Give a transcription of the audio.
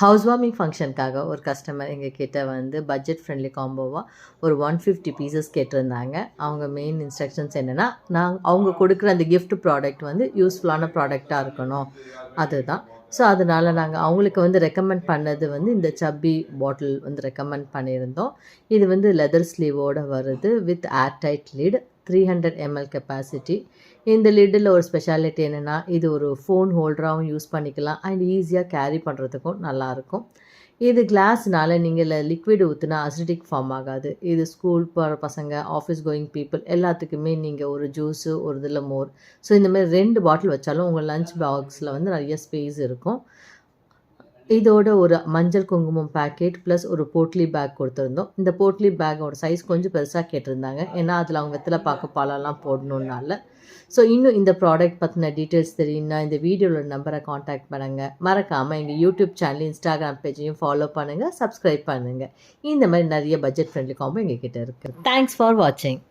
House warming ஃபங்க்ஷனுக்காக ஒரு customer எங்கள் கிட்ட வந்து பட்ஜெட் ஃப்ரெண்ட்லி காம்போவாக ஒரு 150 பீசஸ் கேட்டிருந்தாங்க. அவங்க மெயின் இன்ஸ்ட்ரக்ஷன்ஸ் என்னென்னா, அவங்க கொடுக்குற அந்த gift ப்ராடக்ட் வந்து யூஸ்ஃபுல்லான ப்ராடக்டாக இருக்கணும், அதுதான். ஸோ அதனால் நாங்கள் அவங்களுக்கு வந்து ரெக்கமெண்ட் பண்ணது வந்து இந்த சப்பி பாட்டில் வந்து ரெக்கமெண்ட் பண்ணியிருந்தோம். இது வந்து லெதர் ஸ்லீவோடு வருது with airtight lid, 300 ml capacity. இந்த லிட்டில் ஒரு ஸ்பெஷாலிட்டி என்னென்னா, இது ஒரு ஃபோன் ஹோல்டராகவும் யூஸ் பண்ணிக்கலாம் அண்ட் ஈஸியாக கேரி பண்ணுறதுக்கும் நல்லாயிருக்கும். இது கிளாஸ்னால நீங்கள் லிக்விட் ஊற்றினா அசிடிக் ஃபார்ம் ஆகாது. இது ஸ்கூல் போகிற பசங்க, ஆஃபீஸ் கோயிங் பீப்புள் எல்லாத்துக்குமே நீங்கள் ஒரு ஜூஸு, ஒரு இதில் மோர், ஸோ இந்தமாதிரி 2 பாட்டில் வச்சாலும் உங்கள் லஞ்ச் பாக்ஸில் வந்து நிறைய ஸ்பேஸ் இருக்கும். இதோட ஒரு மஞ்சள் குங்குமம் பேக்கெட் ப்ளஸ் ஒரு போட்லி பேக் கொடுத்துருந்தோம். இந்த போட்லி பேக்கோட சைஸ் கொஞ்சம் பெருசாக கேட்டிருந்தாங்க, ஏன்னா அதில் அவங்க வெத்தலை பாக்கு பாலெல்லாம் போடணுன்னால. ஸோ இன்னும் இந்த ப்ராடக்ட் பற்றின டீட்டெயில்ஸ் தெரியும்னா இந்த வீடியோவில் நம்பரை காண்டாக்ட் பண்ணுங்கள். மறக்காமல் எங்கள் யூடியூப் சேனல், இன்ஸ்டாகிராம் பேஜையும் ஃபாலோ பண்ணுங்கள், சப்ஸ்கிரைப் பண்ணுங்கள். இந்த மாதிரி நிறைய பட்ஜெட் ஃப்ரெண்ட்லி காம்போ எங்கள் கிட்டே இருக்குது. தேங்க்ஸ் ஃபார் வாட்சிங்.